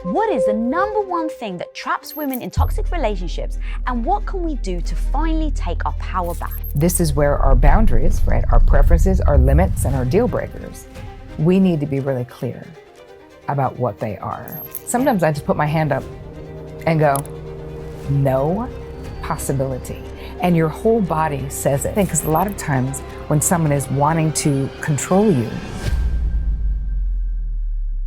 What is the number one thing that traps women in toxic relationships, and what can we do to finally take our power back? This is where our boundaries, right, our preferences, our limits, and our deal breakers, we need to be really clear about what they are. Sometimes I just put my hand up and go, no possibility. And your whole body says it. Because a lot of times when someone is wanting to control you,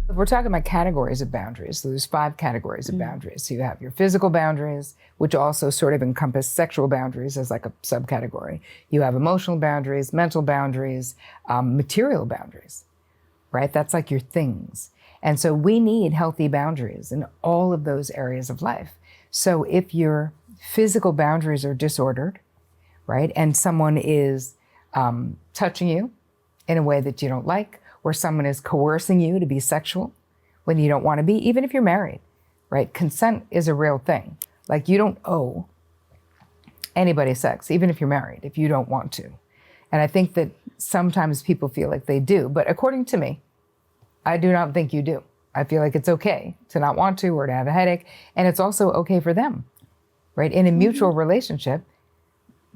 we're talking about categories of boundaries. So there's 5 categories of boundaries. So you have your physical boundaries, which also sort of encompass sexual boundaries as like a subcategory. You have emotional boundaries, mental boundaries, material boundaries, right? That's like your things. And so we need healthy boundaries in all of those areas of life. So if your physical boundaries are disordered, right? And someone is touching you in a way that you don't like, or someone is coercing you to be sexual when you don't want to be, even if you're married, right? Consent is a real thing. Like you don't owe anybody sex, even if you're married, if you don't want to. And I think that sometimes people feel like they do, but according to me, I do not think you do. I feel like it's okay to not want to or to have a headache, and it's also okay for them, right? In a mutual relationship,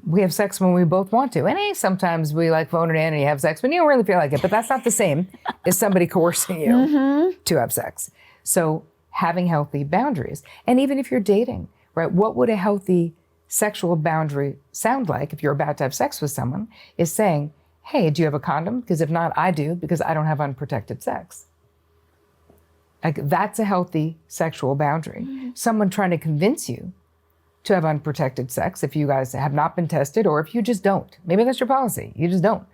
we have sex when we both want to. And hey, sometimes we like phone it in and you have sex when you don't really feel like it, but that's not the same as somebody coercing you to have sex. So having healthy boundaries. And even if you're dating, right, what would a healthy sexual boundary sound like if you're about to have sex with someone is saying, hey, do you have a condom? Because if not, I do, because I don't have unprotected sex. Like that's a healthy sexual boundary. Someone trying to convince you to have unprotected sex if you guys have not been tested, or if you just don't. Maybe that's your policy, you just don't.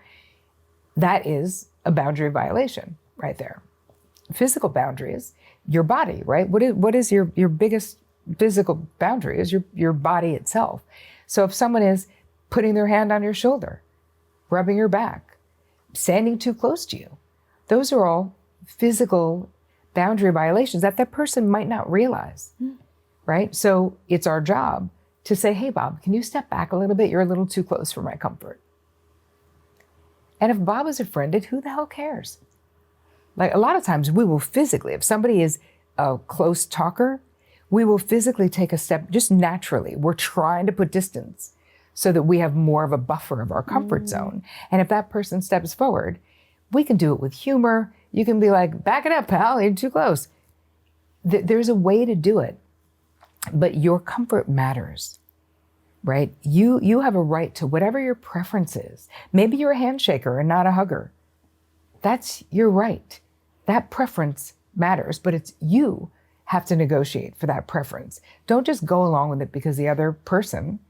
That is a boundary violation right there. Physical boundaries, your body, right? What is your biggest physical boundary is your body itself. So if someone is putting their hand on your shoulder, rubbing your back, standing too close to you, those are all physical boundary violations that person might not realize. Right? So it's our job to say, hey, Bob, can you step back a little bit? You're a little too close for my comfort. And if Bob is offended, who the hell cares? Like a lot of times we will physically, if somebody is a close talker, we will physically take a step just naturally. We're trying to put distance so that we have more of a buffer of our comfort zone. And if that person steps forward, we can do it with humor. You can be like, back it up, pal, you're too close. There's a way to do it. But your comfort matters, right? You have a right to whatever your preference is. Maybe you're a handshaker and not a hugger. That's your right. That preference matters, but it's you have to negotiate for that preference. Don't just go along with it because the other person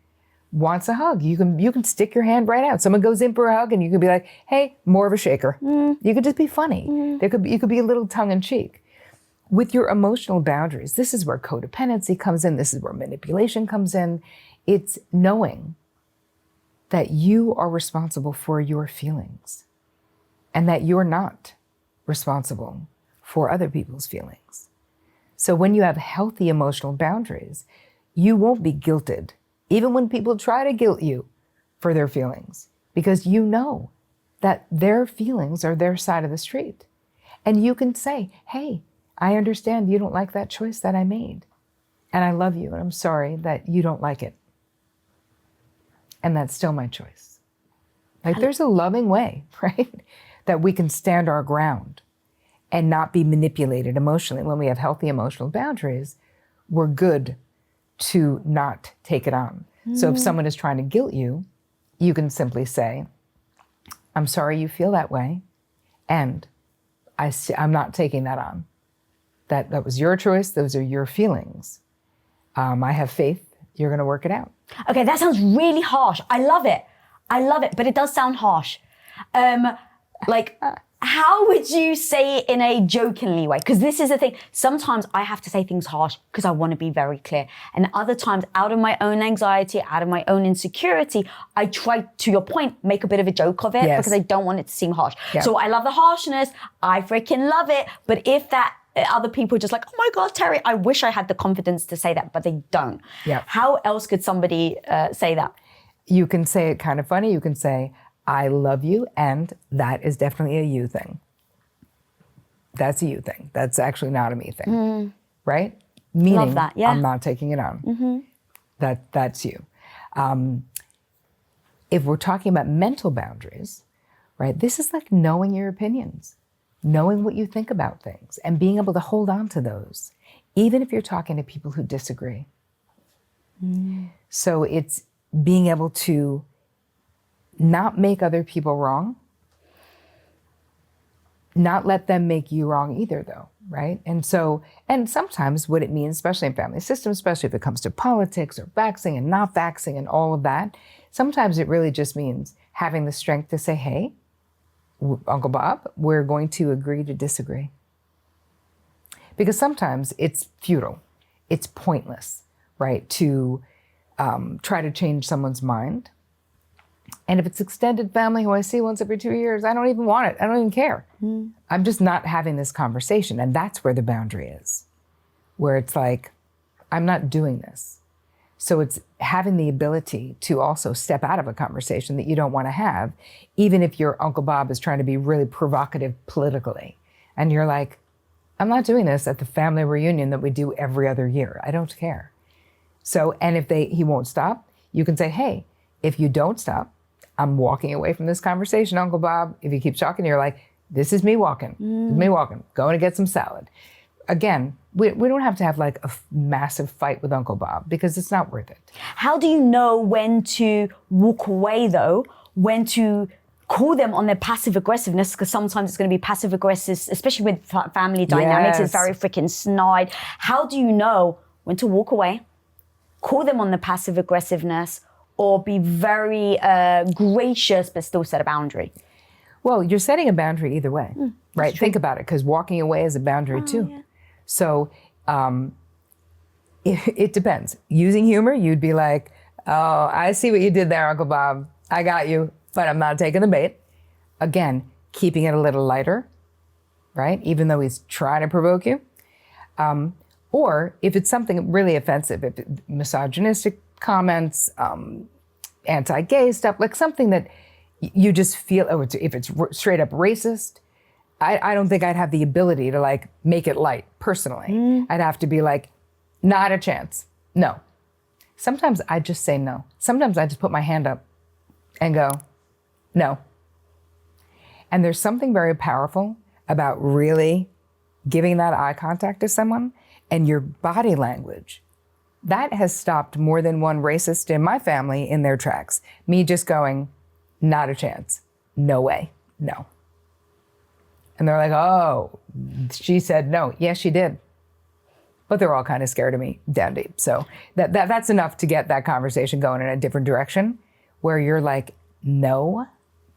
wants a hug. You can stick your hand right out. Someone goes in for a hug and you can be like, hey, more of a shaker. You could just be funny. You could be a little tongue in cheek. With your emotional boundaries, this is where codependency comes in. This is where manipulation comes in. It's knowing that you are responsible for your feelings and that you're not responsible for other people's feelings. So when you have healthy emotional boundaries, you won't be guilted, even when people try to guilt you for their feelings, because you know that their feelings are their side of the street. And you can say, hey, I understand you don't like that choice that I made. And I love you, and I'm sorry that you don't like it. And that's still my choice. Like there's a loving way, right? That we can stand our ground and not be manipulated emotionally. When we have healthy emotional boundaries, we're good to not take it on. So if someone is trying to guilt you, you can simply say, I'm sorry you feel that way, and I'm not taking that on. That was your choice. Those are your feelings. I have faith. You're going to work it out. Okay, that sounds really harsh. I love it, but it does sound harsh. How would you say it in a jokingly way? Because this is the thing. Sometimes I have to say things harsh because I want to be very clear. And other times, out of my own anxiety, out of my own insecurity, I try, to your point, make a bit of a joke of it because I don't want it to seem harsh. Yeah. So I love the harshness. I freaking love it. But if that other people are just like, oh my God, Terri, I wish I had the confidence to say that, but they don't. Yeah. How else could somebody say that? You can say it kind of funny. You can say, I love you, and that is definitely a you thing. That's a you thing. That's actually not a me thing, right? Meaning, that, yeah. I'm not taking it on. That's you. If we're talking about mental boundaries, right, this is like knowing your opinions, knowing what you think about things, and being able to hold on to those, even if you're talking to people who disagree. So it's being able to not make other people wrong, not let them make you wrong either, though, right? And sometimes what it means, especially in family systems, especially if it comes to politics or vaxxing and not vaxxing and all of that, sometimes it really just means having the strength to say, hey, Uncle Bob, we're going to agree to disagree. Because sometimes it's futile, it's pointless, right, to try to change someone's mind. And if it's extended family who I see once every 2 years, I don't even want it. I don't even care. I'm just not having this conversation. And that's where the boundary is, where it's like, I'm not doing this. So it's having the ability to also step out of a conversation that you don't want to have, even if your Uncle Bob is trying to be really provocative politically. And you're like, I'm not doing this at the family reunion that we do every other year. I don't care. So, and if he won't stop, you can say, hey, if you don't stop, I'm walking away from this conversation, Uncle Bob. If you keep talking, you're like, this is me walking. This is me walking, going to get some salad. Again, we don't have to have like a massive fight with Uncle Bob because it's not worth it. How do you know when to walk away though? When to call them on their passive aggressiveness? Because sometimes it's going to be passive aggressive, especially with family dynamics. It's very freaking snide. How do you know when to walk away, call them on the passive aggressiveness, or be very gracious but still set a boundary? Well, you're setting a boundary either way, right? Think about it, because walking away is a boundary too. Yeah. So it depends. Using humor, you'd be like, oh, I see what you did there, Uncle Bob. I got you, but I'm not taking the bait. Again, keeping it a little lighter, right? Even though he's trying to provoke you. Or if it's something really offensive, if misogynistic comments, anti-gay stuff, like something that you just feel, if it's straight up racist, I don't think I'd have the ability to like make it light personally. I'd have to be like, not a chance, no. Sometimes I just say no. Sometimes I just put my hand up and go, no. And there's something very powerful about really giving that eye contact to someone and your body language. That has stopped more than one racist in my family in their tracks. Me just going, not a chance, no way, no. And they're like, oh, she said no. Yes, she did. But they're all kind of scared of me down deep. So that's enough to get that conversation going in a different direction where you're like, no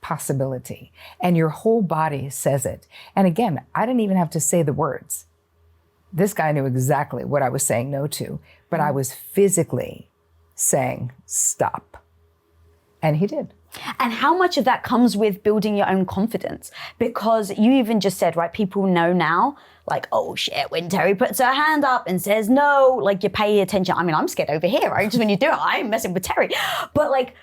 possibility. And your whole body says it. And again, I didn't even have to say the words. This guy knew exactly what I was saying no to, but I was physically saying stop. And he did. And how much of that comes with building your own confidence? Because you even just said, right, people know now, like, oh shit, when Terri puts her hand up and says no, like you pay attention. I mean, I'm scared over here, right? Just when you do it, I'm messing with Terri. But like,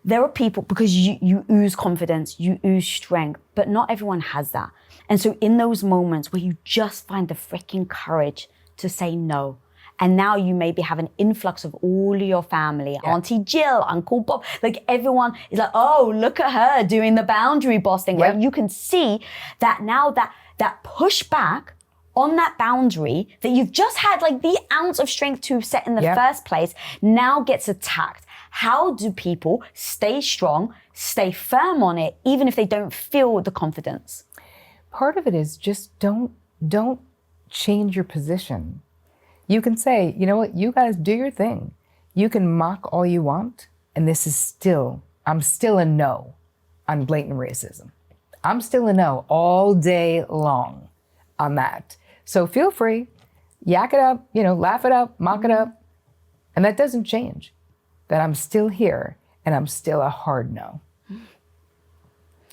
there are people, because you ooze confidence, you ooze strength, but not everyone has that. And so in those moments where you just find the freaking courage to say no, and now you maybe have an influx of all your family, Auntie Jill, Uncle Bob, like everyone is like, oh, look at her doing the boundary boss thing, right? You can see that now that pushback on that boundary that you've just had like the ounce of strength to set in the first place now gets attacked. How do people stay strong, stay firm on it, even if they don't feel the confidence? Part of it is just don't change your position. You can say, you know what, you guys do your thing. You can mock all you want, and I'm still a no on blatant racism. I'm still a no all day long on that. So feel free, yak it up, laugh it up, mock it up, and that doesn't change. That I'm still here, and I'm still a hard no.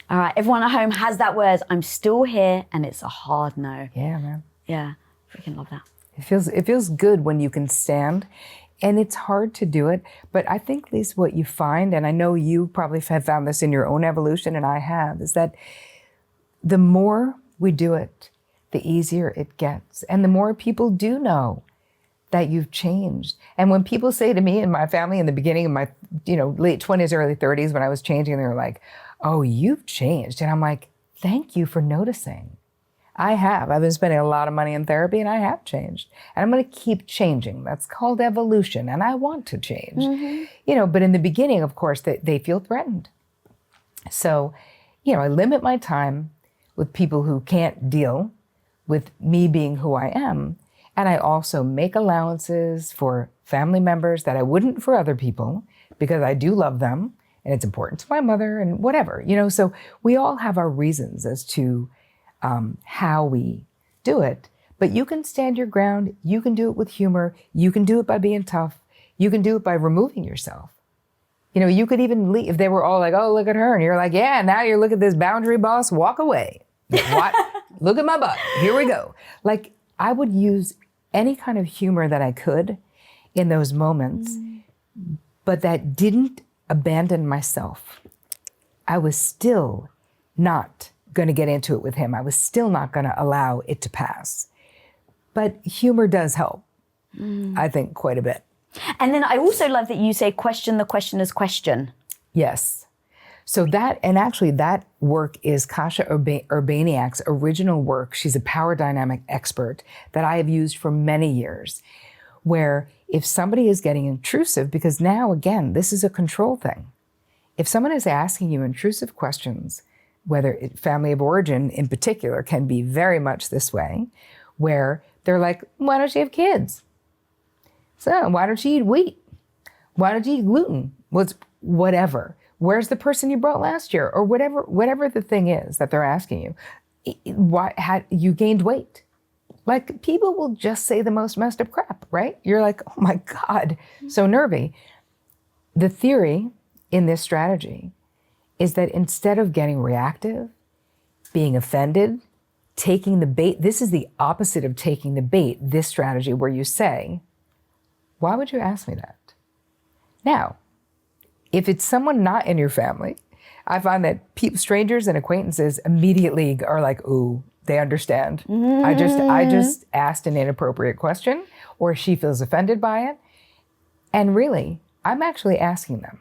All right, everyone at home has that word, I'm still here, and it's a hard no. Yeah, man. Yeah, freaking love that. It feels good when you can stand, and it's hard to do it. But I think at least what you find, and I know you probably have found this in your own evolution, and I have, is that the more we do it, the easier it gets. And the more people do know that you've changed. And when people say to me and my family in the beginning of my, late 20s, early 30s, when I was changing, they were like, oh, you've changed. And I'm like, thank you for noticing. I have. I've been spending a lot of money in therapy and I have changed. And I'm going to keep changing. That's called evolution. And I want to change. But in the beginning, of course, they feel threatened. So, I limit my time with people who can't deal with me being who I am. And I also make allowances for family members that I wouldn't for other people because I do love them and it's important to my mother and whatever, so we all have our reasons as to how we do it, but you can stand your ground. You can do it with humor. You can do it by being tough. You can do it by removing yourself. You could even leave if they were all like, oh, look at her. And you're like, yeah, now you look at this boundary boss, walk away. What? Look at my butt. Here we go. Like I would use any kind of humor that I could in those moments, but that didn't abandon myself. I was still not going to get into it with him. I was still not going to allow it to pass. But humor does help, I think, quite a bit. And then I also love that you say, question the questioner's question. Yes. So that work is Kasia Urbaniak's original work. She's a power dynamic expert that I have used for many years, where if somebody is getting intrusive, because now, again, this is a control thing. If someone is asking you intrusive questions, whether family of origin in particular can be very much this way, where they're like, why don't you have kids? So why don't you eat wheat? Why don't you eat gluten? Whatever. Where's the person you brought last year? Or whatever the thing is that they're asking you. Why you gained weight? Like people will just say the most messed up crap, right? You're like, oh my God, so nervy. The theory in this strategy is that instead of getting reactive, being offended, taking the bait, this is the opposite of taking the bait, this strategy where you say, why would you ask me that? Now, if it's someone not in your family, I find that strangers and acquaintances immediately are like, ooh, they understand. I just asked an inappropriate question, or she feels offended by it. And really, I'm actually asking them,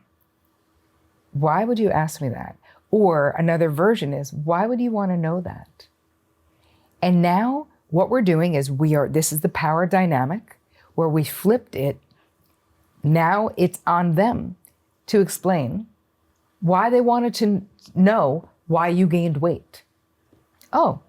why would you ask me that? Or another version is, why would you want to know that? And now what we're doing is this is the power dynamic where we flipped it. Now it's on them to explain why they wanted to know why you gained weight. Oh,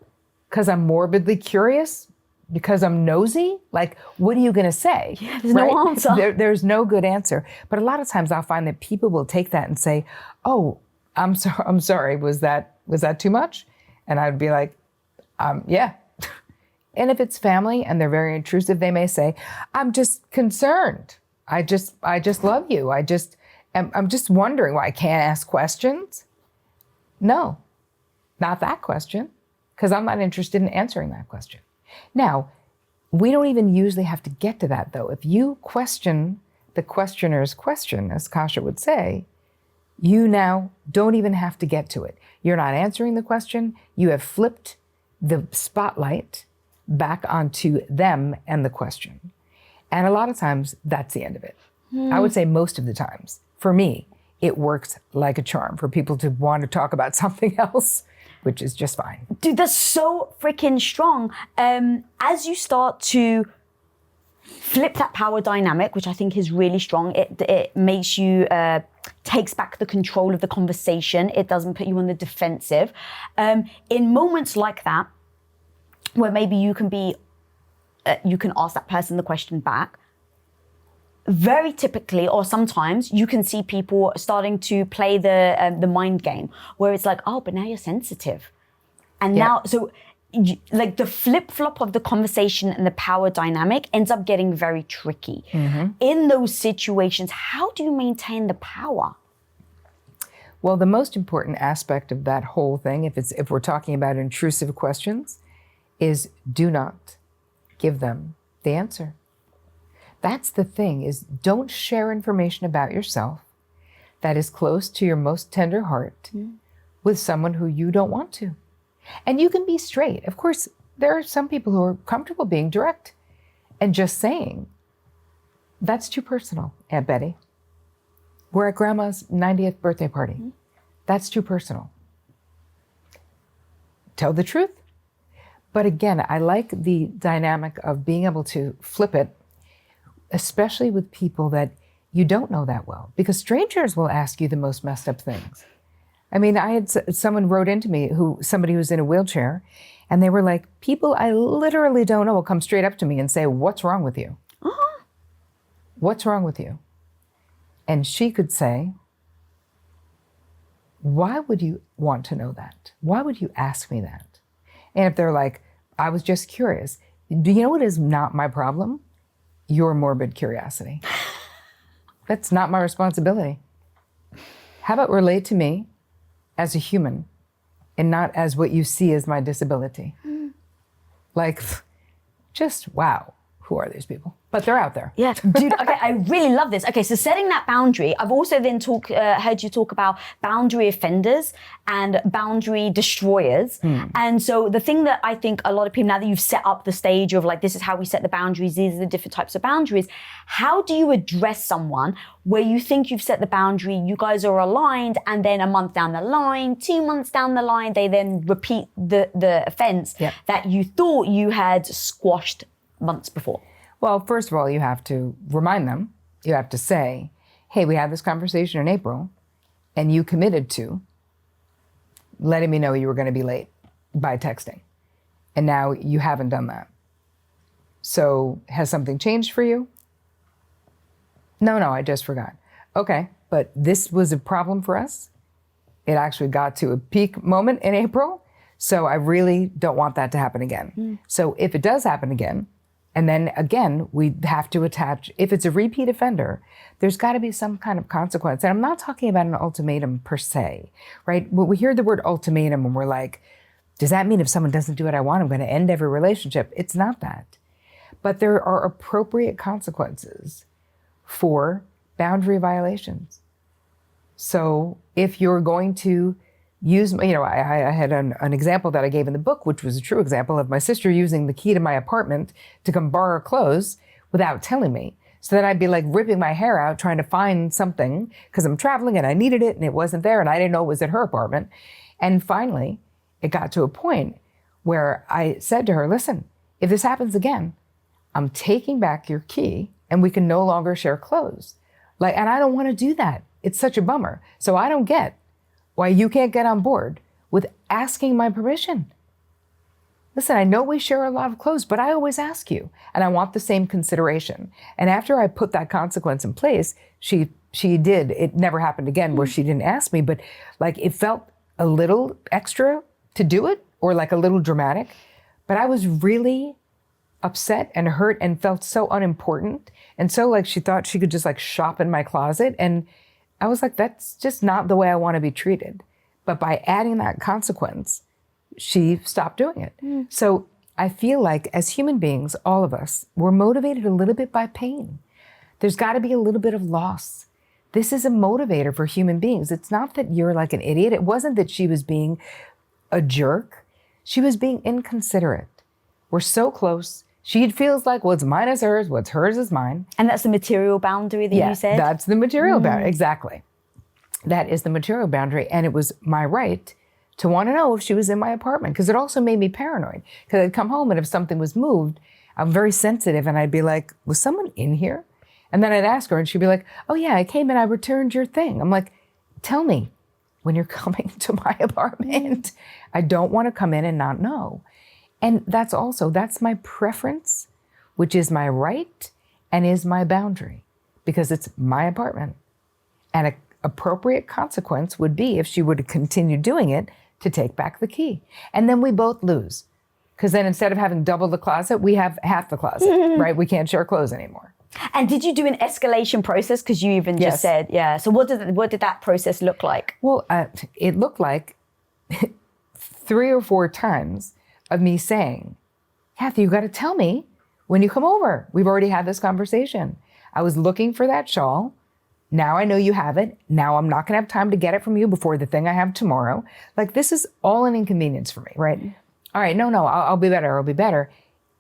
because I'm morbidly curious? Because I'm nosy? Like, what are you going to say? Yeah, there's no answer. There's no good answer. But a lot of times I'll find that people will take that and say, oh, I'm sorry. Was that too much? And I'd be like, yeah. And if it's family and they're very intrusive, they may say, I'm just concerned. I just love you. I'm just wondering why I can't ask questions. No, not that question, because I'm not interested in answering that question. Now, we don't even usually have to get to that, though. If you question the questioner's question, as Kasia would say, you now don't even have to get to it. You're not answering the question. You have flipped the spotlight back onto them and the question. And a lot of times, that's the end of it. I would say most of the times. For me, it works like a charm for people to want to talk about something else, which is just fine. Dude, that's so freaking strong. As you start to flip that power dynamic, which I think is really strong, it makes you, takes back the control of the conversation. It doesn't put you on the defensive. In moments like that, where maybe you can ask that person the question back, very typically, or sometimes, you can see people starting to play the mind game, where it's like, oh, but now you're sensitive. And now, so like the flip-flop of the conversation and the power dynamic ends up getting very tricky. In those situations, how do you maintain the power? Well, the most important aspect of that whole thing, if we're talking about intrusive questions, is do not give them the answer. That's the thing, is don't share information about yourself that is close to your most tender heart with someone who you don't want to. And you can be straight. Of course, there are some people who are comfortable being direct and just saying, that's too personal, Aunt Betty. We're at Grandma's 90th birthday party. Mm-hmm. That's too personal. Tell the truth. But again, I like the dynamic of being able to flip it, especially with people that you don't know that well, because strangers will ask you the most messed up things. I mean, I had someone wrote into me, somebody who's in a wheelchair, and they were like, people I literally don't know will come straight up to me and say, what's wrong with you? Uh-huh. What's wrong with you? And she could say, why would you want to know that? Why would you ask me that? And if they're like, I was just curious, do you know what is not my problem? Your morbid curiosity. That's not my responsibility. How about relate to me as a human and not as what you see as my disability? Like, just wow, who are these people? But they're out there. Yeah, dude, okay, I really love this. Okay, so setting that boundary, I've also then heard you talk about boundary offenders and boundary destroyers. And so the thing that I think a lot of people, now that you've set up the stage of like, this is how we set the boundaries, these are the different types of boundaries, how do you address someone where you think you've set the boundary, you guys are aligned, and then a month down the line, 2 months down the line, they then repeat the offense that you thought you had squashed months before? Well, first of all, you have to remind them. You have to say, hey, we had this conversation in April, and you committed to letting me know you were going to be late by texting. And now you haven't done that. So has something changed for you? No, I just forgot. Okay, but this was a problem for us. It actually got to a peak moment in April. So I really don't want that to happen again. So if it does happen again, and then again, we have to attach, if it's a repeat offender, there's got to be some kind of consequence. And I'm not talking about an ultimatum per se, right? When we hear the word ultimatum and we're like, does that mean if someone doesn't do what I want, I'm going to end every relationship? It's not that. But there are appropriate consequences for boundary violations. So if you're going to use, I had an example that I gave in the book, which was a true example of my sister using the key to my apartment to come borrow clothes without telling me. So then I'd be like ripping my hair out trying to find something because I'm traveling and I needed it and it wasn't there and I didn't know it was at her apartment. And finally, it got to a point where I said to her, listen, if this happens again, I'm taking back your key and we can no longer share clothes. And I don't want to do that. It's such a bummer. So I don't get why you can't get on board with asking my permission. Listen, I know we share a lot of clothes, but I always ask you, and I want the same consideration. And after I put that consequence in place, she did. It never happened again where she didn't ask me, but it felt a little extra to do it, or a little dramatic. But I was really upset and hurt and felt so unimportant. And so she thought she could just shop in my closet. And I was like, that's just not the way I want to be treated. But by adding that consequence, she stopped doing it. So I feel like as human beings, all of us, we're motivated a little bit by pain. There's got to be a little bit of loss. This is a motivator for human beings. It's not that you're like an idiot. It wasn't that she was being a jerk. She was being inconsiderate. We're so close. She feels like what's mine is hers, what's hers is mine. And that's the material boundary that you said? That's the material boundary, exactly. That is the material boundary. And it was my right to want to know if she was in my apartment, because it also made me paranoid. Because I'd come home and if something was moved, I'm very sensitive and I'd be like, was someone in here? And then I'd ask her and she'd be like, oh yeah, I came and I returned your thing. I'm like, tell me when you're coming to my apartment. I don't want to come in and not know. And that's my preference, which is my right and is my boundary, because it's my apartment. And an appropriate consequence would be, if she were to continue doing it, to take back the key. And then we both lose. Because then instead of having double the closet, we have half the closet, right? We can't share clothes anymore. And did you do an escalation process? Because you even just said, So what did that process look like? Well, it looked like 3 or 4 times of me saying, Kathy, you got to tell me when you come over. We've already had this conversation. I was looking for that shawl. Now I know you have it. Now I'm not going to have time to get it from you before the thing I have tomorrow. This is all an inconvenience for me, right? all right, no, I'll be better. I'll be better.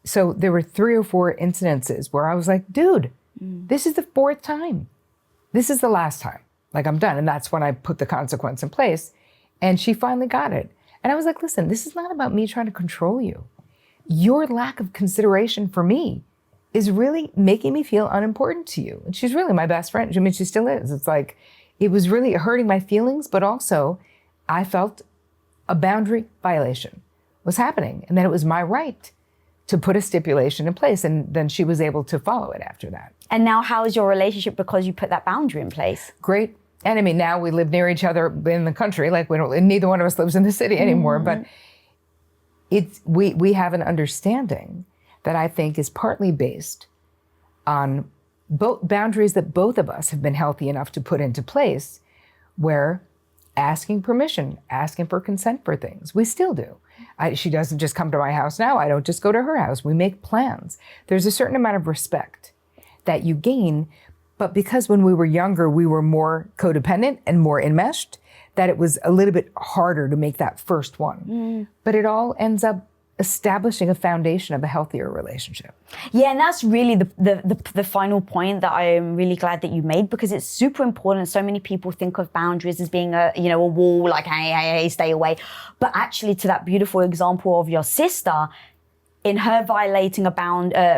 So there were 3 or 4 incidences where I was like, dude, this is the 4th time. This is the last time. Like, I'm done. And that's when I put the consequence in place. And she finally got it. And I was like, listen, this is not about me trying to control you. Your lack of consideration for me is really making me feel unimportant to you. And she's really my best friend. I mean, she still is. It's like, it was really hurting my feelings, but also I felt a boundary violation was happening. And that it was my right to put a stipulation in place. And then she was able to follow it after that. And now how is your relationship because you put that boundary in place? Great. And I mean, now we live near each other in the country. Like, neither one of us lives in the city anymore. But we have an understanding that I think is partly based on both boundaries that both of us have been healthy enough to put into place, where asking permission, asking for consent for things, we still do. She doesn't just come to my house now. I don't just go to her house. We make plans. There's a certain amount of respect that you gain. But because when we were younger, we were more codependent and more enmeshed, that it was a little bit harder to make that first one. But it all ends up establishing a foundation of a healthier relationship. Yeah, and that's really the final point that I am really glad that you made, because it's super important. So many people think of boundaries as being a wall, like, hey, stay away. But actually, to that beautiful example of your sister, in her violating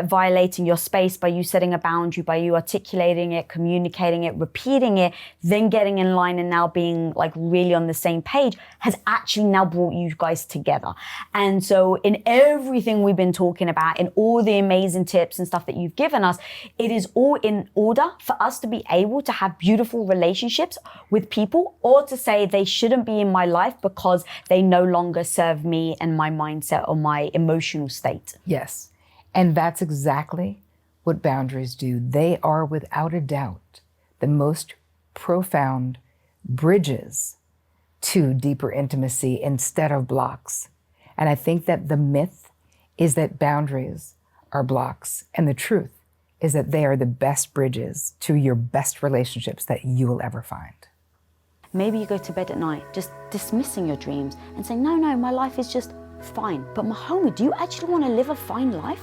violating your space by you setting a boundary, by you articulating it, communicating it, repeating it, then getting in line and now being like really on the same page, has actually now brought you guys together. And so in everything we've been talking about, in all the amazing tips and stuff that you've given us, it is all in order for us to be able to have beautiful relationships with people, or to say they shouldn't be in my life because they no longer serve me and my mindset or my emotional state. Yes. And that's exactly what boundaries do. They are, without a doubt, the most profound bridges to deeper intimacy instead of blocks. And I think that the myth is that boundaries are blocks. And the truth is that they are the best bridges to your best relationships that you will ever find. Maybe you go to bed at night just dismissing your dreams and saying, no, my life is just fine. But Mahoma, do you actually want to live a fine life?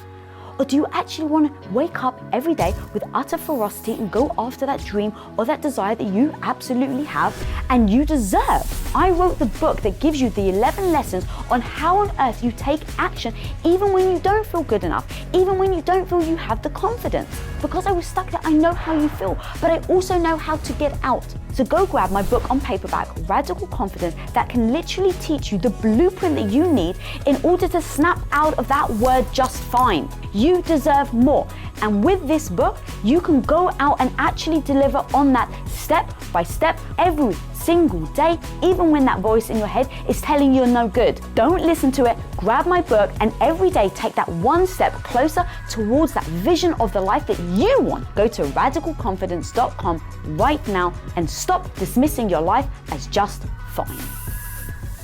Or do you actually want to wake up every day with utter ferocity and go after that dream or that desire that you absolutely have and you deserve? I wrote the book that gives you the 11 lessons on how on earth you take action even when you don't feel good enough, even when you don't feel you have the confidence. Because I was stuck there, I know how you feel, but I also know how to get out. So go grab my book on paperback, Radical Confidence, that can literally teach you the blueprint that you need in order to snap out of that word just fine. You deserve more. And with this book, you can go out and actually deliver on that step by step every single day, even when that voice in your head is telling you you're no good. Don't listen to it. Grab my book and every day take that one step closer towards that vision of the life that you want. Go to radicalconfidence.com right now and stop dismissing your life as just fine.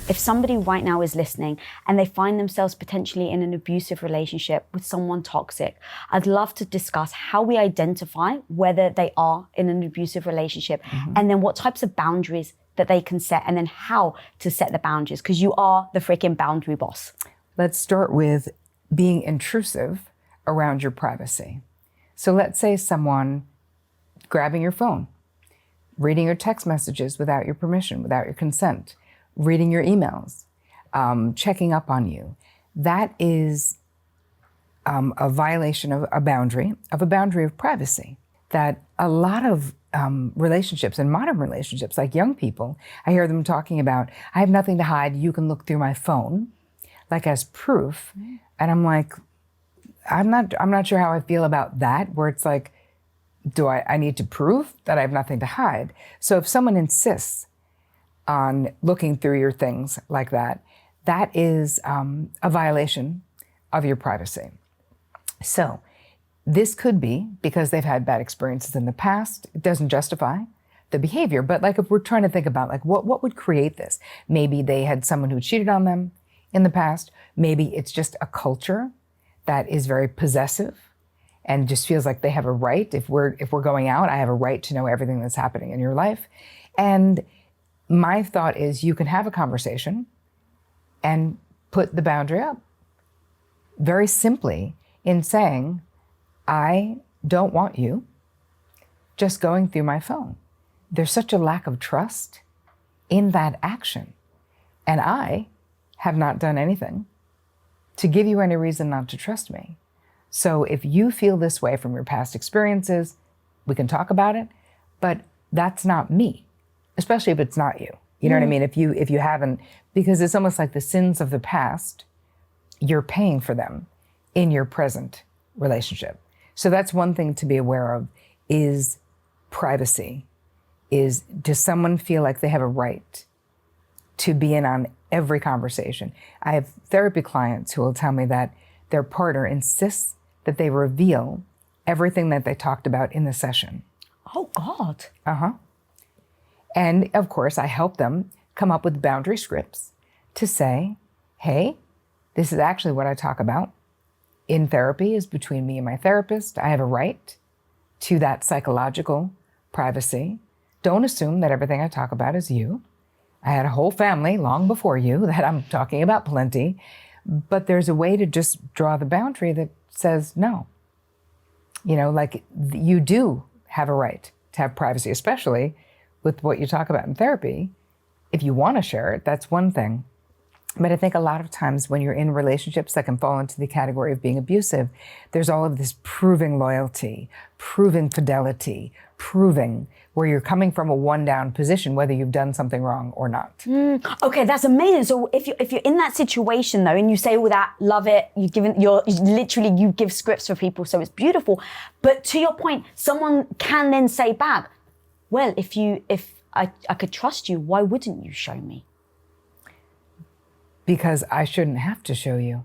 If somebody right now is listening and they find themselves potentially in an abusive relationship with someone toxic, I'd love to discuss how we identify whether they are in an abusive relationship, and then what types of boundaries that they can set, and then how to set the boundaries, because you are the freaking boundary boss. Let's start with being intrusive around your privacy. So let's say someone grabbing your phone, reading your text messages without your permission, without your consent, reading your emails, checking up on you. That is a violation of a boundary of privacy. That a lot of relationships, and modern relationships, like young people, I hear them talking about, I have nothing to hide, you can look through my phone, like as proof. And I'm like, I'm not sure how I feel about that, where it's like, do I need to prove that I have nothing to hide? So if someone insists on looking through your things like that, that is a violation of your privacy. So this could be because they've had bad experiences in the past. It doesn't justify the behavior, but like if we're trying to think about like what would create this, maybe they had someone who cheated on them in the past. Maybe it's just a culture that is very possessive and just feels like they have a right. If we're going out, I have a right to know everything that's happening in your life. And my thought is you can have a conversation and put the boundary up very simply in saying, I don't want you just going through my phone. There's such a lack of trust in that action. And I have not done anything to give you any reason not to trust me. So if you feel this way from your past experiences, we can talk about it, but that's not me, especially if it's not you. You know what I mean? If you haven't, because it's almost like the sins of the past, you're paying for them in your present relationship. So that's one thing to be aware of is privacy. Does someone feel like they have a right to be in on every conversation? I have therapy clients who will tell me that their partner insists that they reveal everything that they talked about in the session. Oh, God. And of course, I help them come up with boundary scripts to say, hey, this is actually what I talk about in therapy is between me and my therapist. I have a right to that psychological privacy. Don't assume that everything I talk about is you. I had a whole family long before you that I'm talking about plenty, but there's a way to just draw the boundary that says no. You know, like you do have a right to have privacy, especially with what you talk about in therapy. If you want to share it, that's one thing. But I think a lot of times when you're in relationships that can fall into the category of being abusive, there's all of this proving loyalty, proving fidelity, proving where you're coming from a one-down position, whether you've done something wrong or not. Okay, that's amazing. So if you're in that situation though, and you say all that, love it, you give scripts for people, so it's beautiful. But to your point, someone can then say back, well, if I could trust you, why wouldn't you show me? Because I shouldn't have to show you.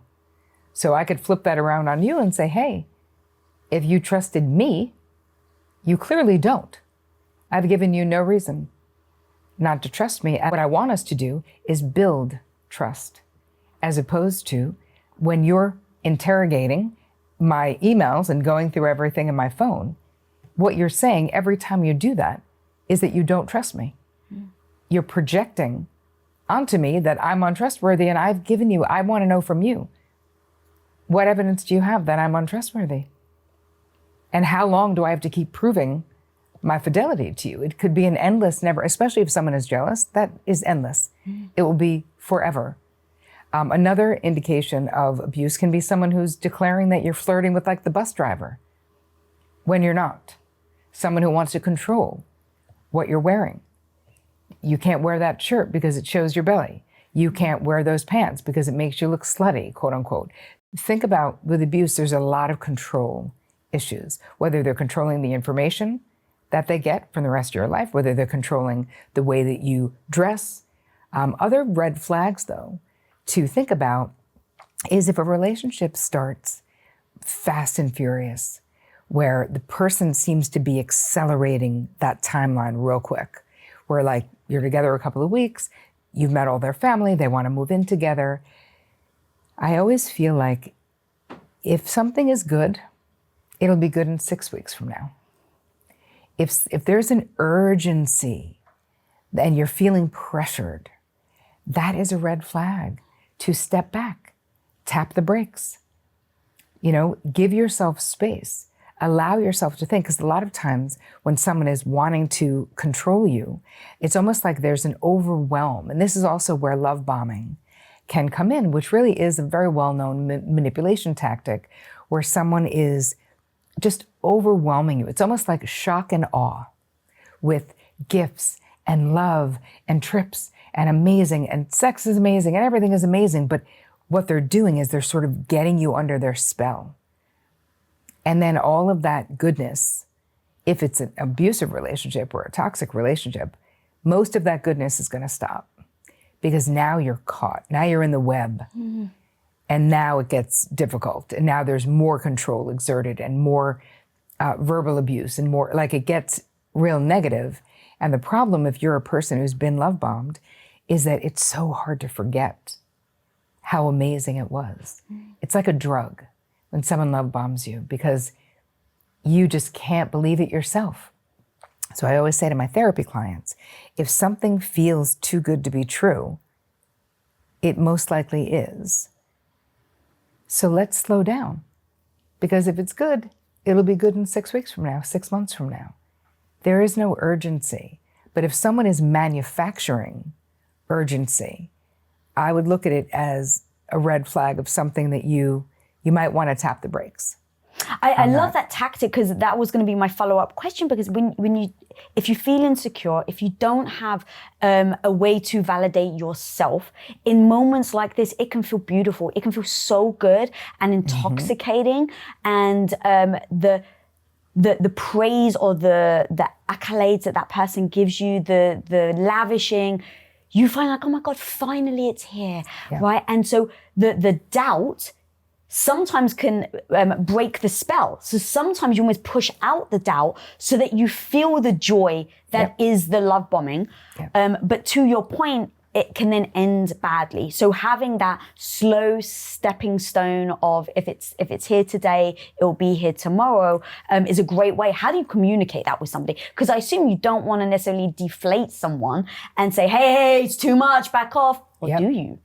So I could flip that around on you and say, hey, if you trusted me, you clearly don't. I've given you no reason not to trust me. And what I want us to do is build trust, as opposed to when you're interrogating my emails and going through everything in my phone, what you're saying every time you do that is that you don't trust me. You're projecting onto me that I'm untrustworthy, and I've given you, I want to know from you, what evidence do you have that I'm untrustworthy? And how long do I have to keep proving my fidelity to you? It could be an endless never, especially if someone is jealous, that is endless. It will be forever. Another indication of abuse can be someone who's declaring that you're flirting with like the bus driver when you're not. Someone who wants to control what you're wearing. You can't wear that shirt because it shows your belly. You can't wear those pants because it makes you look slutty, quote unquote. Think about with abuse, there's a lot of control issues, whether they're controlling the information that they get from the rest of your life, whether they're controlling the way that you dress. Other red flags, though, to think about is if a relationship starts fast and furious, where the person seems to be accelerating that timeline real quick, where like you're together a couple of weeks, you've met all their family, they want to move in together. I always feel like if something is good, it'll be good in 6 weeks from now. If there's an urgency and you're feeling pressured, that is a red flag to step back, tap the brakes. You know, give yourself space. Allow yourself to think, because a lot of times when someone is wanting to control you, it's almost like there's an overwhelm. And this is also where love bombing can come in, which really is a very well-known manipulation tactic where someone is just overwhelming you. It's almost like shock and awe with gifts and love and trips and amazing, and sex is amazing and everything is amazing. But what they're doing is they're sort of getting you under their spell. And then all of that goodness, if it's an abusive relationship or a toxic relationship, most of that goodness is going to stop because now you're caught. Now you're in the web. And now it gets difficult. And now there's more control exerted and more verbal abuse and more, like it gets real negative. And the problem, if you're a person who's been love bombed, is that it's so hard to forget how amazing it was. It's like a drug when someone love bombs you because you just can't believe it yourself. So I always say to my therapy clients, if something feels too good to be true, it most likely is. So let's slow down. Because if it's good, it'll be good in 6 weeks from now, 6 months from now. There is no urgency. But if someone is manufacturing urgency, I would look at it as a red flag of something that you might want to tap the brakes. I love that tactic, because that was going to be my follow-up question, because if you feel insecure, if you don't have a way to validate yourself, in moments like this, it can feel beautiful. It can feel so good and intoxicating. And the praise or the accolades that person gives you, the lavishing, you find like, oh my God, finally it's here, right? And so the doubt sometimes can break the spell. So sometimes you almost push out the doubt so that you feel the joy that is the love bombing. But to your point, it can then end badly. So having that slow stepping stone of if it's here today, it will be here tomorrow, is a great way. How do you communicate that with somebody? Because I assume you don't want to necessarily deflate someone and say, hey, it's too much, back off. Or do you?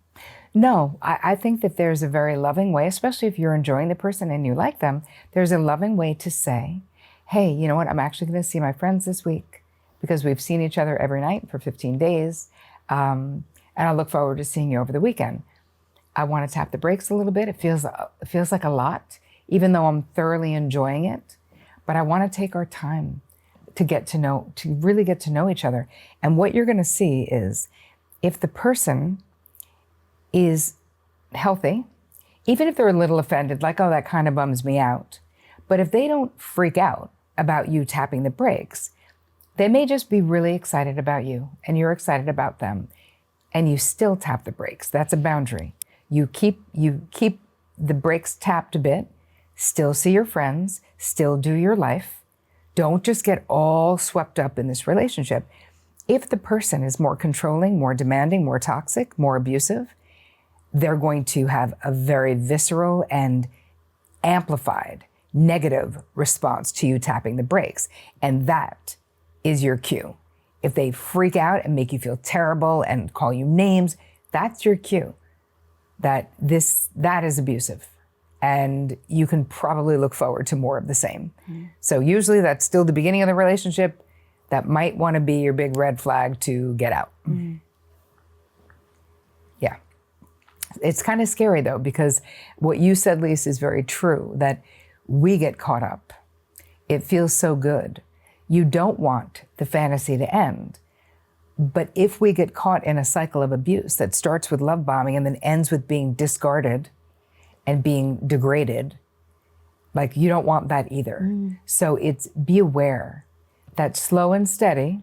No, I think that there's a very loving way, especially if you're enjoying the person and you like them, there's a loving way to say, hey, you know what, I'm actually going to see my friends this week because we've seen each other every night for 15 days. And I look forward to seeing you over the weekend. I want to tap the brakes a little bit. It feels like a lot, even though I'm thoroughly enjoying it. But I want to take our time to really get to know each other. And what you're going to see is if the person is healthy, even if they're a little offended, like, oh, that kind of bums me out. But if they don't freak out about you tapping the brakes, they may just be really excited about you and you're excited about them and you still tap the brakes. That's a boundary. You keep the brakes tapped a bit, still see your friends, still do your life. Don't just get all swept up in this relationship. If the person is more controlling, more demanding, more toxic, more abusive, they're going to have a very visceral and amplified negative response to you tapping the brakes. And that is your cue. If they freak out and make you feel terrible and call you names, that's your cue that is abusive. And you can probably look forward to more of the same. So usually that's still the beginning of the relationship. That might want to be your big red flag to get out. Yeah. It's kind of scary though, because what you said, Lisa, is very true, that we get caught up. It feels so good. You don't want the fantasy to end. But if we get caught in a cycle of abuse that starts with love bombing and then ends with being discarded and being degraded, like, you don't want that either. So be aware that slow and steady,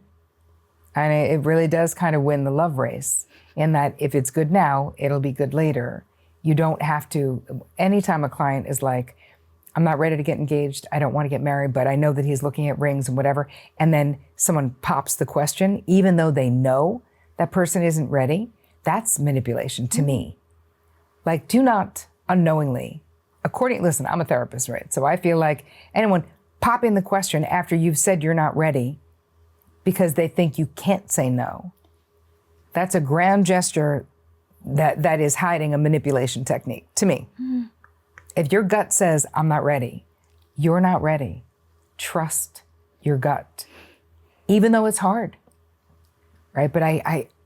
and it really does kind of win the love race, in that if it's good now, it'll be good later. You don't have to, anytime a client is like, I'm not ready to get engaged, I don't want to get married, but I know that he's looking at rings and whatever, and then someone pops the question, even though they know that person isn't ready, that's manipulation to me. Like, do not unknowingly, listen, I'm a therapist, right? So I feel like anyone popping the question after you've said you're not ready because they think you can't say no, that's a grand gesture that is hiding a manipulation technique to me. If your gut says, I'm not ready, you're not ready. Trust your gut, even though it's hard, right? But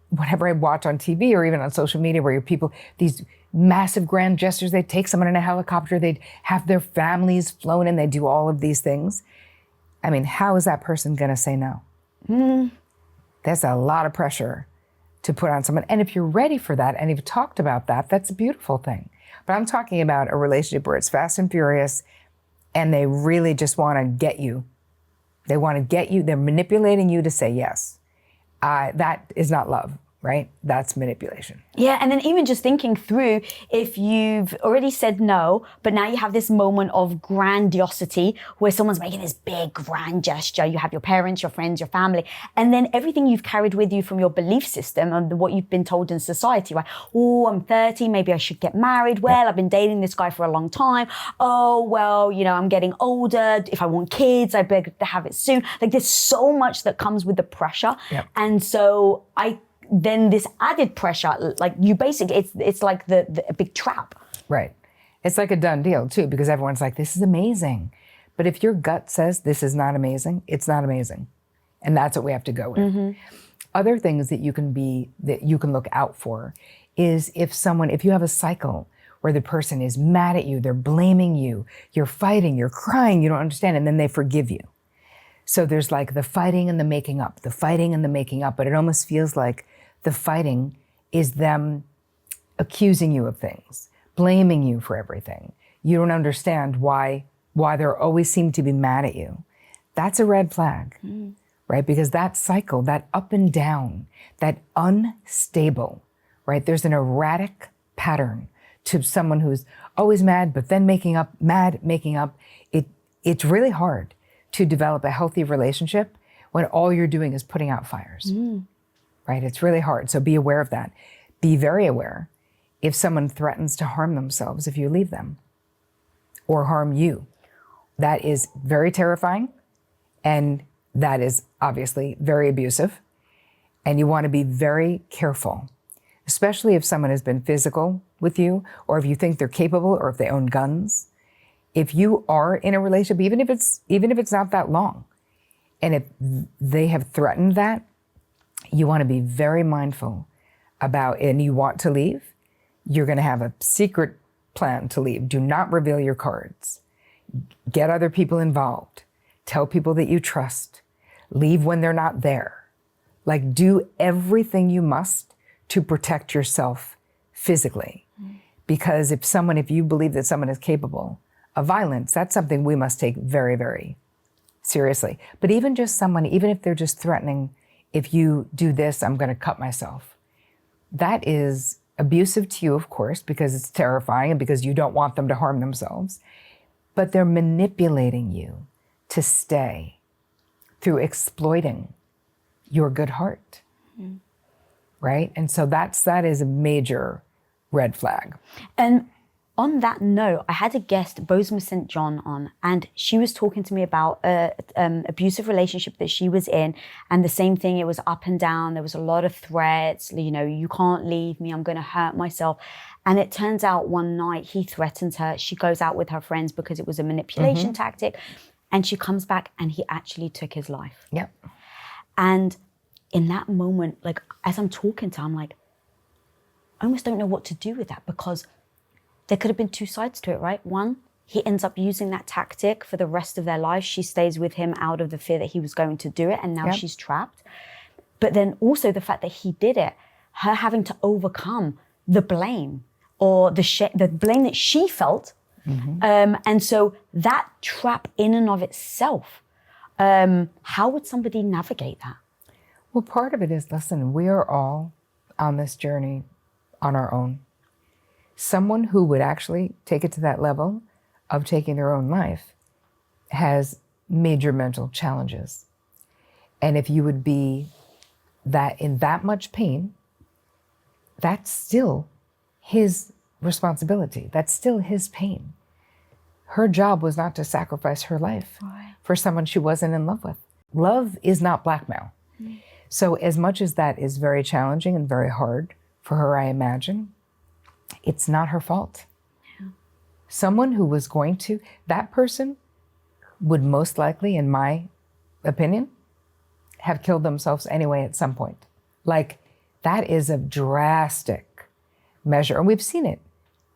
whenever I watch on TV or even on social media where people, these massive grand gestures, they'd take someone in a helicopter, they'd have their families flown in, they'd do all of these things. I mean, how is that person gonna say no? That's a lot of pressure to put on someone. And if you're ready for that and you've talked about that, that's a beautiful thing. But I'm talking about a relationship where it's fast and furious and they really just want to get you. They want to get you. They're manipulating you to say yes. That is not love, right? That's manipulation. Yeah, and then even just thinking through, if you've already said no, but now you have this moment of grandiosity where someone's making this big grand gesture, you have your parents, your friends, your family, and then everything you've carried with you from your belief system and what you've been told in society, right? Oh, I'm 30, maybe I should get married. Well, I've been dating this guy for a long time. Oh, well, I'm getting older. If I want kids, I better have it soon. Like, there's so much that comes with the pressure. And so then this added pressure, like you basically, it's like the a big trap. Right. It's like a done deal too, because everyone's like, this is amazing. But if your gut says this is not amazing, it's not amazing. And that's what we have to go with. Other things that you can look out for is if you have a cycle where the person is mad at you, they're blaming you, you're fighting, you're crying, you don't understand, and then they forgive you. So there's like the fighting and the making up, the fighting and the making up, but it almost feels like the fighting is them accusing you of things, blaming you for everything. You don't understand why they always seem to be mad at you. That's a red flag, right? Because that cycle, that up and down, that unstable, right? There's an erratic pattern to someone who's always mad, but then making up, mad, making up. It's really hard to develop a healthy relationship when all you're doing is putting out fires, right? It's really hard. So be aware of that. Be very aware if someone threatens to harm themselves if you leave them or harm you. That is very terrifying, and that is obviously very abusive. And you want to be very careful, especially if someone has been physical with you, or if you think they're capable, or if they own guns. If you are in a relationship, even if it's not that long, and if they have threatened that, you want to be very mindful about, and you want to leave, you're going to have a secret plan to leave. Do not reveal your cards. Get other people involved. Tell people that you trust. Leave when they're not there. Like, do everything you must to protect yourself physically. Because if you believe that someone is capable of violence, that's something we must take very, very seriously. But even if they're just threatening, if you do this, I'm going to cut myself. That is abusive to you, of course, because it's terrifying and because you don't want them to harm themselves. But they're manipulating you to stay through exploiting your good heart, right? And so that is a major red flag. And on that note, I had a guest, Bozoma St. John, on, and she was talking to me about an abusive relationship that she was in, and the same thing, it was up and down, there was a lot of threats, you can't leave me, I'm going to hurt myself. And it turns out one night he threatens her, she goes out with her friends because it was a manipulation tactic, and she comes back and he actually took his life. Yep. And in that moment, like, as I'm talking to her, I'm like, I almost don't know what to do with that, because there could have been two sides to it, right? One, he ends up using that tactic for the rest of their life. She stays with him out of the fear that he was going to do it, and now she's trapped. But then also the fact that he did it, her having to overcome the blame or the blame that she felt. And so that trap in and of itself, how would somebody navigate that? Well, part of it is, listen, we are all on this journey on our own. Someone who would actually take it to that level of taking their own life has major mental challenges. And if you would be in that much pain, that's still his responsibility. That's still his pain. Her job was not to sacrifice her life for someone she wasn't in love with. Love is not blackmail. So as much as that is very challenging and very hard for her, I imagine, it's not her fault. Someone who was that person would most likely, in my opinion, have killed themselves anyway at some point. Like, that is a drastic measure. And we've seen it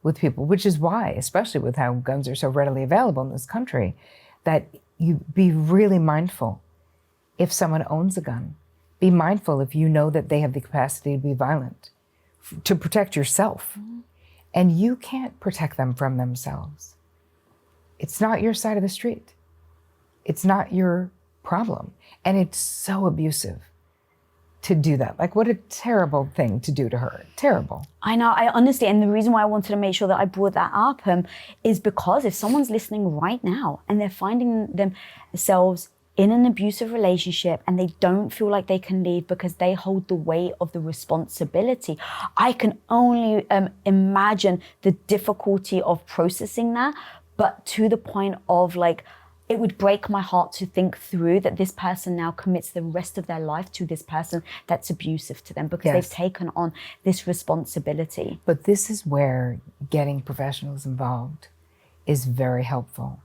with people, which is why, especially with how guns are so readily available in this country, that you be really mindful if someone owns a gun. Be mindful if you know that they have the capacity to be violent, to protect yourself. And you can't protect them from themselves. It's not your side of the street. It's not your problem. And it's so abusive to do that. Like, what a terrible thing to do to her. Terrible. I know, I honestly, and the reason why I wanted to make sure that I brought that up is because if someone's listening right now and they're finding themselves in an abusive relationship and they don't feel like they can leave because they hold the weight of the responsibility, I can only imagine the difficulty of processing that, but to the point of like, it would break my heart to think through that this person now commits the rest of their life to this person that's abusive to them because they've taken on this responsibility. But this is where getting professionals involved is very helpful.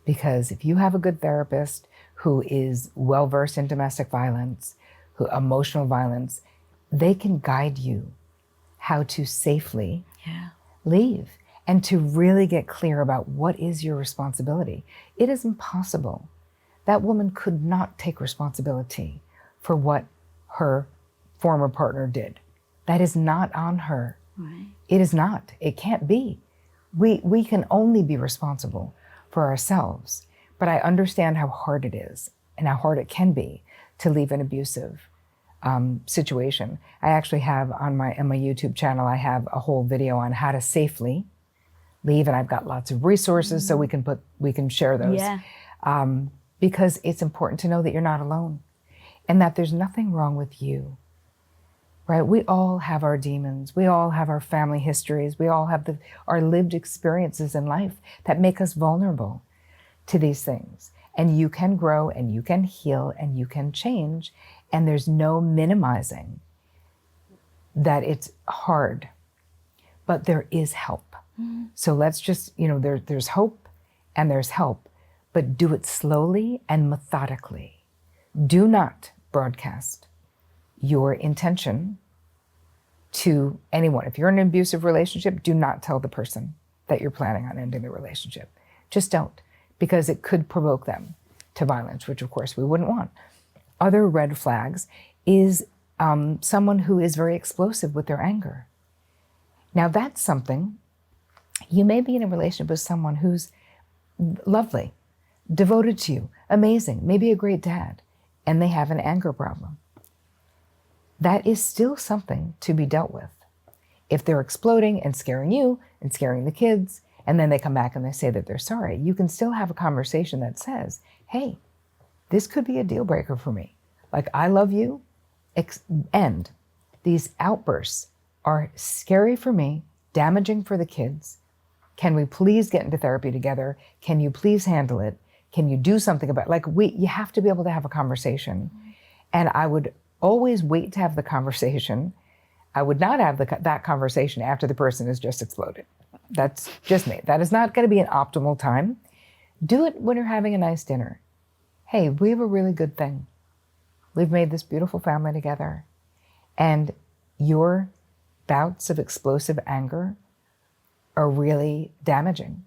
Because if you have a good therapist who is well-versed in domestic violence, emotional violence, they can guide you how to safely leave and to really get clear about what is your responsibility. It is impossible. That woman could not take responsibility for what her former partner did. That is not on her. Right. It is not. It can't be. We can only be responsible for ourselves. But I understand how hard it is and how hard it can be to leave an abusive situation. I actually have on my YouTube channel, I have a whole video on how to safely leave, and I've got lots of resources so we can share those. Because it's important to know that you're not alone and that there's nothing wrong with you. Right? We all have our demons. We all have our family histories. We all have our lived experiences in life that make us vulnerable to these things. And you can grow and you can heal and you can change. And there's no minimizing that it's hard, but there is help. So let's just, there's hope and there's help, but do it slowly and methodically. Do not broadcast your intention to anyone. If you're in an abusive relationship, do not tell the person that you're planning on ending the relationship. Just don't, because it could provoke them to violence, which of course we wouldn't want. Other red flags is someone who is very explosive with their anger. Now that's something, you may be in a relationship with someone who's lovely, devoted to you, amazing, maybe a great dad, and they have an anger problem. That is still something to be dealt with. If they're exploding and scaring you and scaring the kids, and then they come back and they say that they're sorry, you can still have a conversation that says, hey, this could be a deal breaker for me. Like, I love you, and these outbursts are scary for me, damaging for the kids. Can we please get into therapy together? Can you please handle it? Can you do something about it? You have to be able to have a conversation. And I would always wait to have the conversation. I would not have that conversation after the person has just exploded. That's just me. That is not going to be an optimal time. Do it when you're having a nice dinner. Hey, we have a really good thing. We've made this beautiful family together. And your bouts of explosive anger are really damaging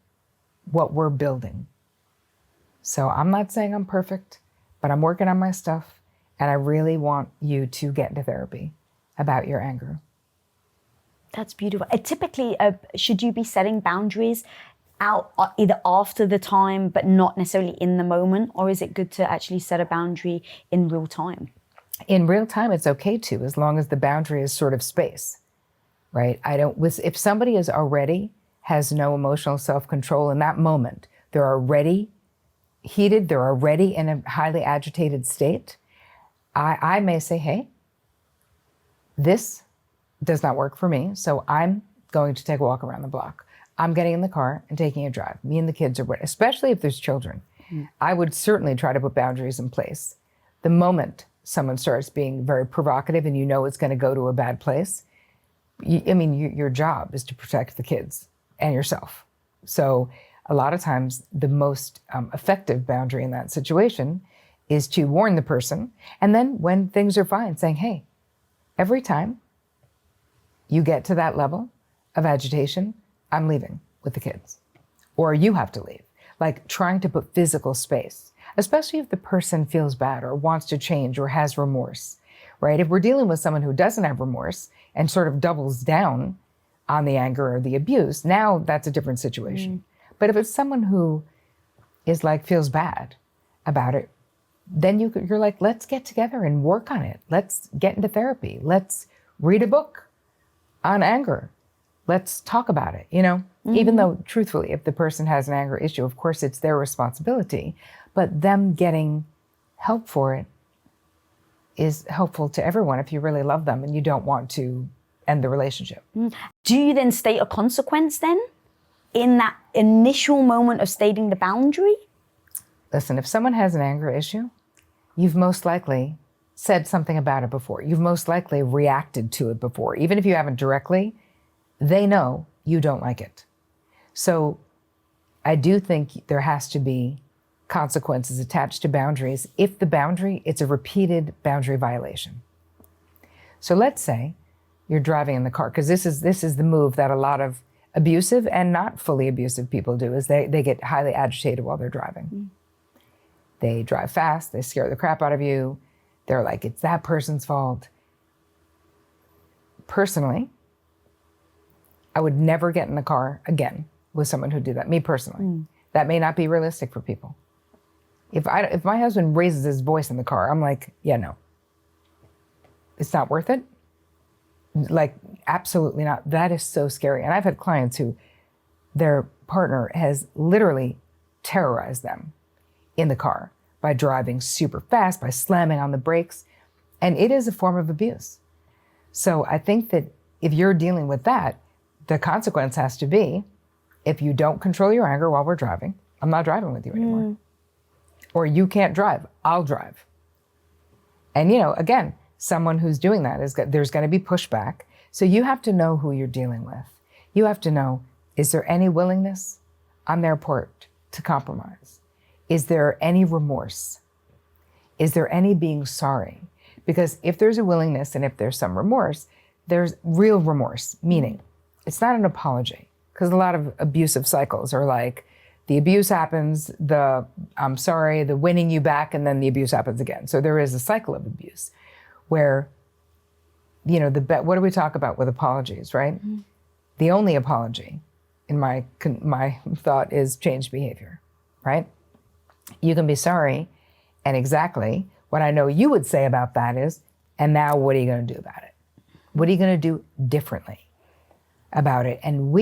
what we're building. So I'm not saying I'm perfect, but I'm working on my stuff. And I really want you to get into therapy about your anger. That's beautiful. Typically, should you be setting boundaries out either after the time, but not necessarily in the moment? Or is it good to actually set a boundary in real time? In real time, it's okay to, as long as the boundary is sort of space, right? If somebody has no emotional self-control in that moment, they're already heated, they're already in a highly agitated state, I may say, hey, this does not work for me, so I'm going to take a walk around the block. I'm getting in the car and taking a drive. Me and the kids are, especially if there's children. I would certainly try to put boundaries in place. The moment someone starts being very provocative and you know it's going to go to a bad place, your job is to protect the kids and yourself. So a lot of times the most effective boundary in that situation is to warn the person. And then when things are fine, saying, hey, every time you get to that level of agitation, I'm leaving with the kids. Or you have to leave. Like trying to put physical space, especially if the person feels bad or wants to change or has remorse, right? If we're dealing with someone who doesn't have remorse and sort of doubles down on the anger or the abuse, now that's a different situation. But if it's someone who is feels bad about it, then you're like, let's get together and work on it. Let's get into therapy. Let's read a book on anger. Let's talk about it, Even though, truthfully, if the person has an anger issue, of course, it's their responsibility. But them getting help for it is helpful to everyone if you really love them and you don't want to end the relationship. Do you then state a consequence then in that initial moment of stating the boundary? listen, if someone has an anger issue, you've most likely said something about it before. You've most likely reacted to it before. Even if you haven't directly, they know you don't like it. So I do think there has to be consequences attached to boundaries if the boundary, it's a repeated boundary violation. So let's say you're driving in the car, because this is the move that a lot of abusive and not fully abusive people do, is they get highly agitated while they're driving. They drive fast, they scare the crap out of you. They're like, it's that person's fault. Personally, I would never get in the car again with someone who did that, me personally. That may not be realistic for people. If my husband raises his voice in the car, I'm like, yeah, no. It's not worth it. Like, absolutely not. That is so scary. And I've had clients who their partner has literally terrorized them in the car by driving super fast, by slamming on the brakes. And it is a form of abuse. So I think that if you're dealing with that, the consequence has to be, if you don't control your anger while we're driving, I'm not driving with you anymore. Or you can't drive, I'll drive. And again, someone who's doing that there's going to be pushback. So you have to know who you're dealing with. You have to know, is there any willingness on their part to compromise? Is there any remorse? Is there any being sorry? Because if there's a willingness and if there's some remorse, there's real remorse, meaning it's not an apology. Because a lot of abusive cycles are like, the abuse happens, the I'm sorry, the winning you back, and then the abuse happens again. So there is a cycle of abuse where, what do we talk about with apologies, right? The only apology, in my thought, is changed behavior, right? You can be sorry, and exactly what I know you would say about that is, and now what are you going to do about it? What are you going to do differently about it? And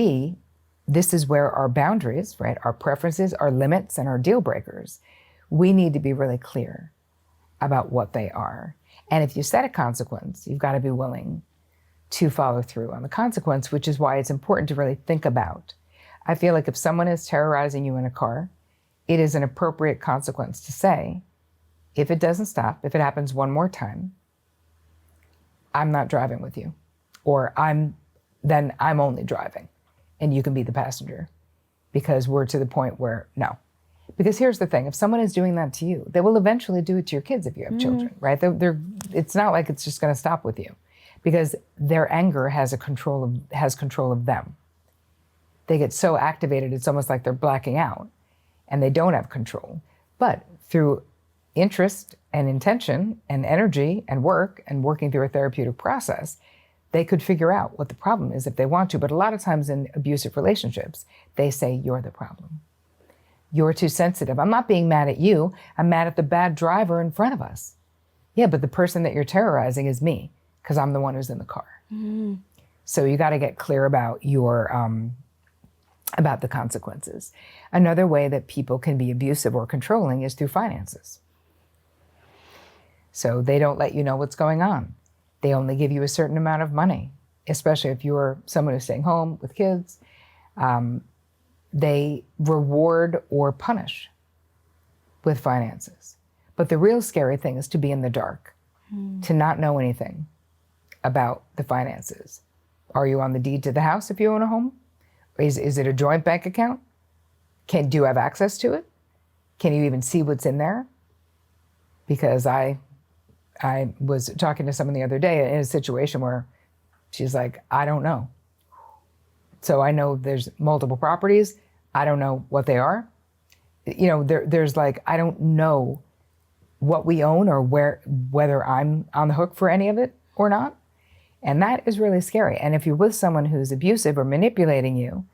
this is where our boundaries, right? Our preferences, our limits, and our deal breakers, we need to be really clear about what they are. And if you set a consequence, you've got to be willing to follow through on the consequence, which is why it's important to really think about. I feel like if someone is terrorizing you in a car, it is an appropriate consequence to say, if it doesn't stop, if it happens one more time, I'm not driving with you, or I'm only driving. And you can be the passenger, because we're to the point where, no. Because here's the thing, if someone is doing that to you, they will eventually do it to your kids if you have children, right? It's not like it's just gonna stop with you, because their anger has control of them. They get so activated, it's almost like they're blacking out and they don't have control. But through interest and intention and energy and work and working through a therapeutic process, they could figure out what the problem is if they want to. But a lot of times in abusive relationships, they say, you're the problem. You're too sensitive. I'm not being mad at you. I'm mad at the bad driver in front of us. Yeah, but the person that you're terrorizing is me, because I'm the one who's in the car. So you got to get clear about about the consequences. Another way that people can be abusive or controlling is through finances. So they don't let you know what's going on. They only give you a certain amount of money, especially if you're someone who's staying home with kids. They reward or punish with finances. But the real scary thing is to be in the dark, to not know anything about the finances. Are you on the deed to the house if you own a home? Is it a joint bank account? Do you have access to it? Can you even see what's in there? Because I was talking to someone the other day in a situation where she's like, I don't know. So I know there's multiple properties. I don't know what they are. There's like, I don't know what we own or whether I'm on the hook for any of it or not. And that is really scary. And if you're with someone who's abusive or manipulating you,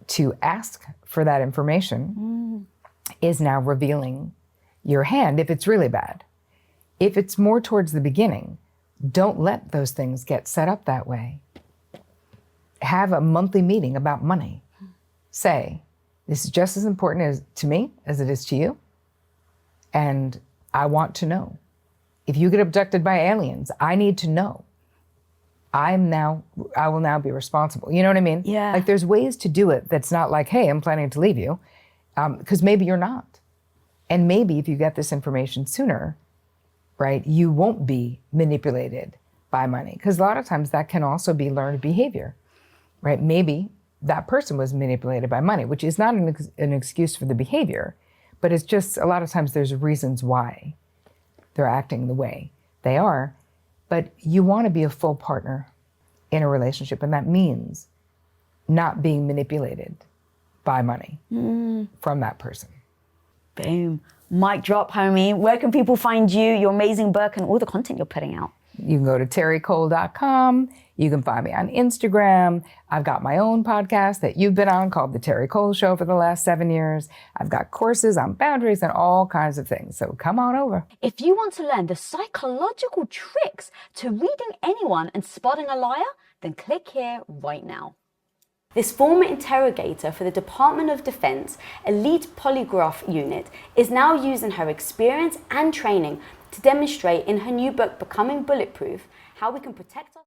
to ask for that information is now revealing your hand if it's really bad. If it's more towards the beginning, don't let those things get set up that way. Have a monthly meeting about money. Say, this is just as important to me as it is to you. And I want to know. If you get abducted by aliens, I need to know. I will now be responsible. You know what I mean? Yeah. Like there's ways to do it that's not like, hey, I'm planning to leave you. Because maybe you're not. And maybe if you get this information sooner, right, you won't be manipulated by money. Because a lot of times that can also be learned behavior, right? Maybe that person was manipulated by money, which is not an excuse for the behavior, but it's just a lot of times there's reasons why they're acting the way they are. But you want to be a full partner in a relationship, and that means not being manipulated by money from that person. Boom. Mic drop, homie. Where can people find you, your amazing book, and all the content you're putting out? You can go to terricole.com. You can find me on Instagram. I've got my own podcast that you've been on called The Terri Cole Show for the last 7 years. I've got courses on boundaries and all kinds of things. So come on over. If you want to learn the psychological tricks to reading anyone and spotting a liar, then click here right now. This former interrogator for the Department of Defense Elite Polygraph Unit is now using her experience and training to demonstrate in her new book, Becoming Bulletproof, how we can protect ourselves.